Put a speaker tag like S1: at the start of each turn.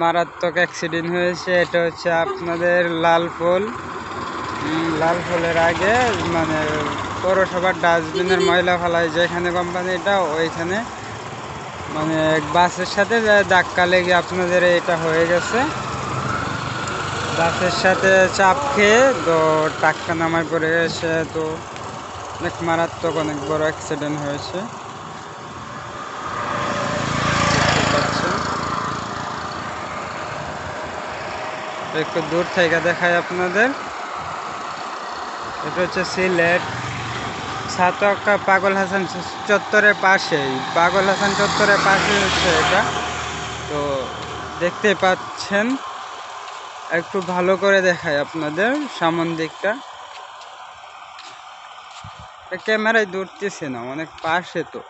S1: মারাত্মক অ্যাক্সিডেন্ট হয়েছে। এটা হচ্ছে আপনাদের লালফুল। লালফুলের আগে মানে পৌরসভার ডাস্টবিনের ময়লা ফেলায় যেখানে কোম্পানিটা, ওইখানে মানে বাসের সাথে ধাক্কা লেগে আপনাদের এটা হয়ে গেছে। বাসের সাথে চাপ খেয়ে তো টাক্কা নামায় পড়ে গেছে। তো অনেক মারাত্মক, অনেক বড় অ্যাক্সিডেন্ট হয়েছে। একটু দূর থেকে দেখাই আপনাদের। এটা হচ্ছে সিলেট ছাতকা পাগল হাসান চত্বরের পাশেই, পাগল হাসান চত্বরের পাশে হচ্ছে এটা। তো দেখতে পাচ্ছেন, একটু ভালো করে দেখাই আপনাদের সামন দিকটা। ক্যামেরায় ধরতেছে না, অনেক পাশে তো।